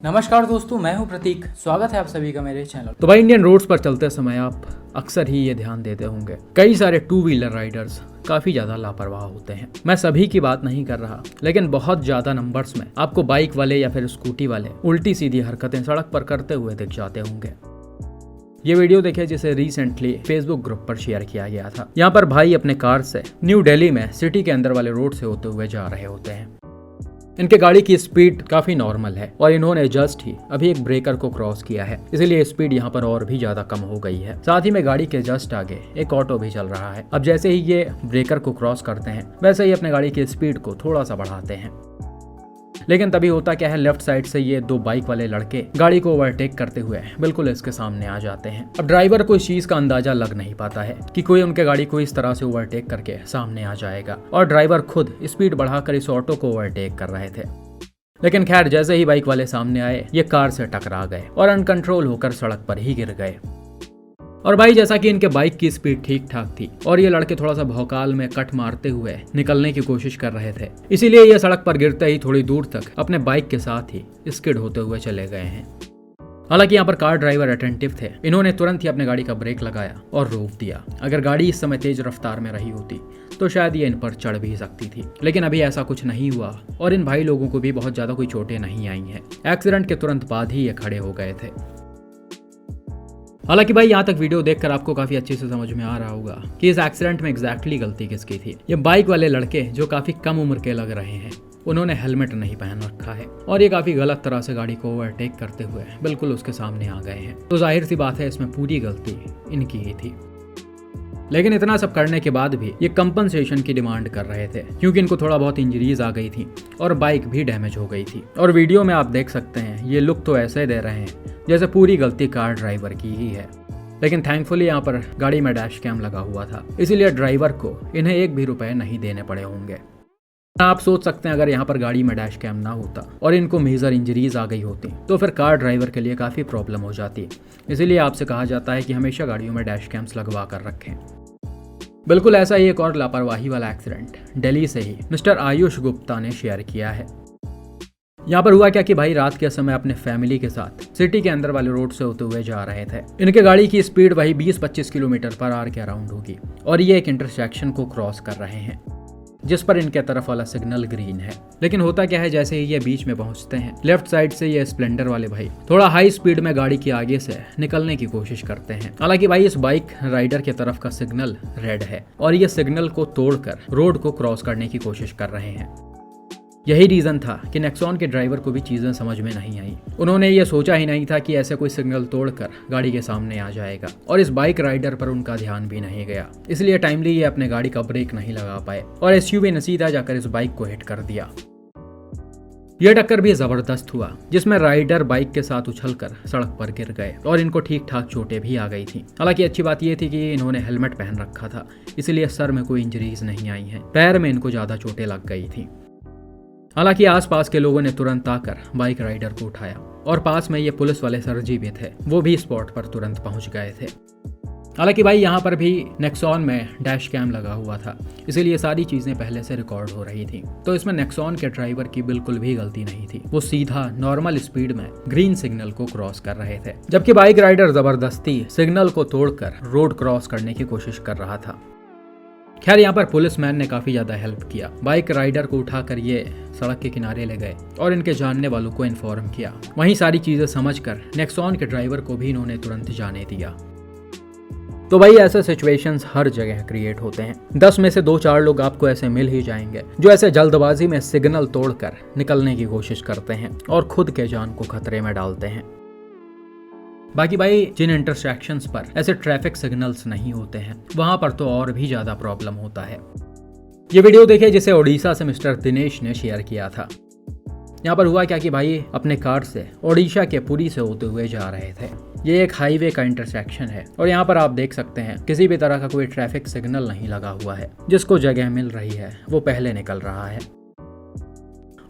नमस्कार दोस्तों, मैं हूं प्रतीक। स्वागत है आप सभी का मेरे चैनल। तो भाई इंडियन रोड्स पर चलते समय आप अक्सर ही ये ध्यान देते होंगे, कई सारे टू व्हीलर राइडर्स काफी ज्यादा लापरवाह होते हैं। मैं सभी की बात नहीं कर रहा, लेकिन बहुत ज्यादा नंबर्स में आपको बाइक वाले या फिर स्कूटी वाले उल्टी सीधी हरकतें सड़क पर करते हुए दिख जाते होंगे। ये वीडियो देखिए जिसे रिसेंटली फेसबुक ग्रुप पर शेयर किया गया था। यहाँ पर भाई अपने कार से न्यू दिल्ली में सिटी के अंदर वाले रोड से होते हुए जा रहे होते हैं। इनके गाड़ी की स्पीड काफी नॉर्मल है और इन्होंने जस्ट ही अभी एक ब्रेकर को क्रॉस किया है, इसीलिए स्पीड यहाँ पर और भी ज्यादा कम हो गई है। साथ ही में गाड़ी के जस्ट आगे एक ऑटो भी चल रहा है। अब जैसे ही ये ब्रेकर को क्रॉस करते हैं वैसे ही अपने गाड़ी की स्पीड को थोड़ा सा बढ़ाते हैं, लेकिन तभी होता क्या है, लेफ्ट साइड से ये दो बाइक वाले लड़के गाड़ी को ओवरटेक करते हुए बिल्कुल इसके सामने आ जाते हैं। अब ड्राइवर को इस चीज का अंदाजा लग नहीं पाता है कि कोई उनके गाड़ी को इस तरह से ओवरटेक करके सामने आ जाएगा, और ड्राइवर खुद स्पीड बढ़ाकर इस ऑटो को ओवरटेक कर रहे थे। लेकिन खैर, जैसे ही बाइक वाले सामने आए ये कार से टकरा गए और अनकंट्रोल होकर सड़क पर ही गिर गए। और भाई जैसा कि इनके बाइक की स्पीड ठीक ठाक थी और ये लड़के थोड़ा सा भौकाल में कट मारते हुए निकलने की कोशिश कर रहे थे, इसीलिए ये सड़क पर गिरते ही थोड़ी दूर तक अपने बाइक के साथ ही स्किड होते हुए चले गए हैं। हालांकि यहाँ पर कार ड्राइवर अटेंटिव थे, इन्होंने तुरंत ही अपने गाड़ी का ब्रेक लगाया और रोक दिया। अगर गाड़ी इस समय तेज रफ्तार में रही होती तो शायद ये इन पर चढ़ भी सकती थी, लेकिन अभी ऐसा कुछ नहीं हुआ और इन भाई लोगों को भी बहुत ज्यादा कोई चोटें नहीं आई हैं। एक्सीडेंट के तुरंत बाद ही ये खड़े हो गए थे। हालांकि भाई यहाँ तक वीडियो देखकर आपको काफी अच्छे से समझ में आ रहा होगा कि इस एक्सीडेंट में एग्जैक्टली गलती किसकी थी। ये बाइक वाले लड़के जो काफी कम उम्र के लग रहे हैं, उन्होंने हेलमेट नहीं पहन रखा है और ये काफी गलत तरह से गाड़ी को ओवरटेक करते हुए बिल्कुल उसके सामने आ गए हैं। तो जाहिर सी बात है इसमें पूरी गलती इनकी ही थी। लेकिन इतना सब करने के बाद भी ये कंपनसेशन की डिमांड कर रहे थे, क्योंकि इनको थोड़ा बहुत इंजरीज आ गई थी और बाइक भी डैमेज हो गई थी। और वीडियो में आप देख सकते हैं ये लुक तो ऐसे दे रहे हैं जैसे पूरी गलती कार ड्राइवर की ही है। लेकिन थैंकफुली यहाँ पर गाड़ी में डैश कैम लगा हुआ था, इसीलिए ड्राइवर को इन्हें एक भी रुपए नहीं देने पड़े होंगे। आप सोच सकते हैं अगर यहाँ पर गाड़ी में डैश कैम ना होता और इनको मेजर इंजरीज आ गई होती तो फिर कार ड्राइवर के लिए काफी प्रॉब्लम हो जाती। इसीलिए आपसे कहा जाता है कि हमेशा गाड़ियों में डैश कैम्स लगवा कर रखें। बिल्कुल ऐसा ही एक और लापरवाही वाला एक्सीडेंट दिल्ली से ही मिस्टर आयुष गुप्ता ने शेयर किया है। यहाँ पर हुआ क्या कि भाई रात के समय अपने फैमिली के साथ सिटी के अंदर वाले रोड से होते हुए जा रहे थे। इनके गाड़ी की स्पीड वही 20-25 किलोमीटर पर आवर के अराउंड होगी और ये एक इंटरसेक्शन को क्रॉस कर रहे हैं जिस पर इनके तरफ वाला सिग्नल ग्रीन है। लेकिन होता क्या है, जैसे ही ये बीच में पहुंचते हैं लेफ्ट साइड से ये स्प्लेंडर वाले भाई थोड़ा हाई स्पीड में गाड़ी के आगे से निकलने की कोशिश करते हैं। हालांकि भाई इस बाइक राइडर के तरफ का सिग्नल रेड है और ये सिग्नल को तोड़कर रोड को क्रॉस करने की कोशिश कर रहे हैं। यही रीजन था कि नेक्सॉन के ड्राइवर को भी चीजें समझ में नहीं आई। उन्होंने ये सोचा ही नहीं था कि ऐसे कोई सिग्नल तोड़कर गाड़ी के सामने आ जाएगा, और इस बाइक राइडर पर उनका ध्यान भी नहीं गया, इसलिए टाइमली ये अपने गाड़ी का ब्रेक नहीं लगा पाए और एसयूवी ने सीधा जाकर इस बाइक को हिट कर दिया। यह टक्कर भी जबरदस्त हुआ जिसमें राइडर बाइक के साथ उछलकर सड़क पर गिर गए और इनको ठीक ठाक चोटें भी आ गई थी। हालांकि अच्छी बात यह थी कि इन्होंने हेलमेट पहन रखा था, इसलिए सर में कोई इंजरीज नहीं आई है, पैर में इनको ज्यादा चोटें लग गई थी। हालांकि आसपास के लोगों ने तुरंत आकर बाइक राइडर को उठाया और पास में ये पुलिस वाले सर जी भी थे, वो भी स्पॉट पर तुरंत पहुंच गए थे। हालांकि भाई यहाँ पर भी नेक्सॉन में डैश कैम लगा हुआ था, इसीलिए सारी चीजें पहले से रिकॉर्ड हो रही थी। तो इसमें नेक्सॉन के ड्राइवर की बिल्कुल भी गलती नहीं थी, वो सीधा नॉर्मल स्पीड में ग्रीन सिग्नल को क्रॉस कर रहे थे, जबकि बाइक राइडर जबरदस्ती सिग्नल को तोड़कर रोड क्रॉस करने की कोशिश कर रहा था। खैर यहाँ पर पुलिसमैन ने काफी ज्यादा हेल्प किया, बाइक राइडर को उठाकर ये सड़क के किनारे ले गए और इनके जानने वालों को इन्फॉर्म किया। वहीं सारी चीजें समझकर नेक्सॉन के ड्राइवर को भी इन्होंने तुरंत जाने दिया। तो भाई ऐसे सिचुएशंस हर जगह क्रिएट होते हैं। 10 में से 2-4 लोग आपको ऐसे मिल ही जाएंगे जो ऐसे जल्दबाजी में सिग्नल तोड़कर निकलने की कोशिश करते हैं और खुद के जान को खतरे में डालते हैं। बाकी भाई जिन इंटरसेक्शंस पर ऐसे ट्रैफिक सिग्नल्स नहीं होते हैं वहां पर तो और भी ज्यादा प्रॉब्लम होता है। ये वीडियो देखिए जिसे ओडिशा से मिस्टर दिनेश ने शेयर किया था। यहाँ पर हुआ क्या कि भाई अपने कार से ओडिशा के पुरी से होते हुए जा रहे थे। ये एक हाईवे का इंटरसेक्शन है और यहाँ पर आप देख सकते हैं किसी भी तरह का कोई ट्रैफिक सिग्नल नहीं लगा हुआ है। जिसको जगह मिल रही है वो पहले निकल रहा है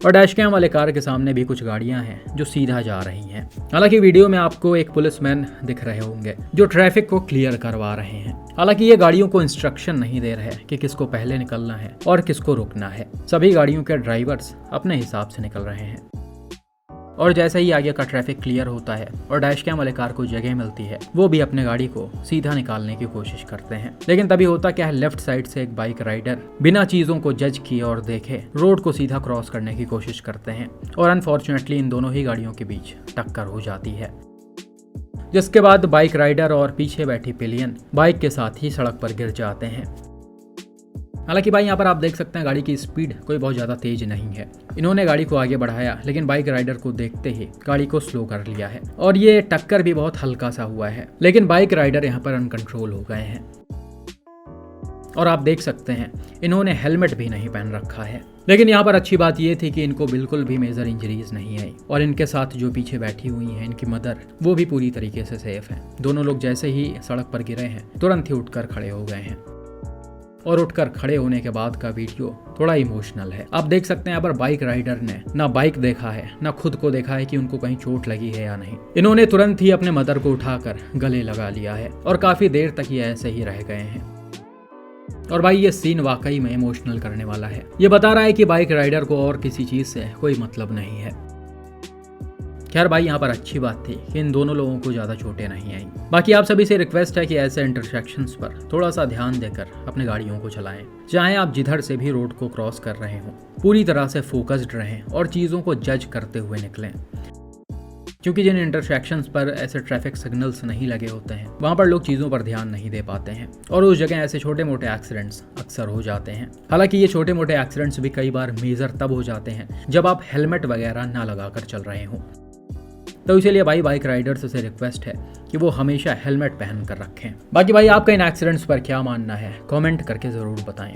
और डैश कैम वाले कार के सामने भी कुछ गाड़ियां हैं जो सीधा जा रही हैं। हालांकि वीडियो में आपको एक पुलिसमैन दिख रहे होंगे जो ट्रैफिक को क्लियर करवा रहे हैं। हालांकि ये गाड़ियों को इंस्ट्रक्शन नहीं दे रहे कि किसको पहले निकलना है और किसको रुकना है। सभी गाड़ियों के ड्राइवर्स अपने हिसाब से निकल रहे हैं। और जैसे ही आगे का ट्रैफिक क्लियर होता है और डैश कैम वाले कार को जगह मिलती है, वो भी अपने गाड़ी को सीधा निकालने की कोशिश करते हैं। लेकिन तभी होता क्या है, लेफ्ट साइड से एक बाइक राइडर बिना चीजों को जज किए और देखे रोड को सीधा क्रॉस करने की कोशिश करते हैं और अनफॉर्चुनेटली इन दोनों ही गाड़ियों के बीच टक्कर हो जाती है, जिसके बाद बाइक राइडर और पीछे बैठी पिलियन बाइक के साथ ही सड़क पर गिर जाते हैं। हालांकि भाई यहाँ पर आप देख सकते हैं गाड़ी की स्पीड कोई बहुत ज़्यादा तेज नहीं है। इन्होंने गाड़ी को आगे बढ़ाया, लेकिन बाइक राइडर को देखते ही गाड़ी को स्लो कर लिया है और ये टक्कर भी बहुत हल्का सा हुआ है, लेकिन बाइक राइडर यहाँ पर अनकंट्रोल हो गए हैं। और आप देख सकते हैं इन्होंने हेलमेट भी नहीं पहन रखा है। लेकिन यहाँ पर अच्छी बात ये थी कि इनको बिल्कुल भी मेजर इंजरीज नहीं आई और इनके साथ जो पीछे बैठी हुई हैं इनकी मदर, वो भी पूरी तरीके से सेफ हैं। दोनों लोग जैसे ही सड़क पर गिरे हैं तुरंत ही उठकर खड़े हो गए हैं और उठकर खड़े होने के बाद का वीडियो थोड़ा इमोशनल है। आप देख सकते हैं यहाँ पर बाइक राइडर ने ना बाइक देखा है ना खुद को देखा है कि उनको कहीं चोट लगी है या नहीं। इन्होंने तुरंत ही अपने मदर को उठाकर गले लगा लिया है और काफी देर तक ये ऐसे ही रह गए हैं। और भाई ये सीन वाकई में इमोशनल करने वाला है। ये बता रहा है कि बाइक राइडर को और किसी चीज से कोई मतलब नहीं है। खैर भाई यहाँ पर अच्छी बात थी कि इन दोनों लोगों को ज़्यादा चोटें नहीं आई। बाकी आप सभी से रिक्वेस्ट है कि ऐसे इंटरसेक्शंस पर थोड़ा सा ध्यान देकर अपने गाड़ियों को चलाएं। चाहे आप जिधर से भी रोड को क्रॉस कर रहे हो, पूरी तरह से फोकस्ड रहें और चीज़ों को जज करते हुए निकलें, क्योंकि जिन इंटरसेक्शंस पर ऐसे ट्रैफिक सिग्नल्स नहीं लगे होते हैं वहाँ पर लोग चीज़ों पर ध्यान नहीं दे पाते हैं और उस जगह ऐसे छोटे मोटे एक्सीडेंट्स अक्सर हो जाते हैं। हालांकि ये छोटे मोटे एक्सीडेंट्स भी कई बार मेजर तब हो जाते हैं जब आप हेलमेट वगैरह ना लगाकर चल रहे हो। तो इसीलिए भाई बाइक राइडर्स से रिक्वेस्ट है कि वो हमेशा हेलमेट पहन कर रखें। बाकी भाई आपका इन एक्सीडेंट्स पर क्या मानना है, कमेंट करके ज़रूर बताएं।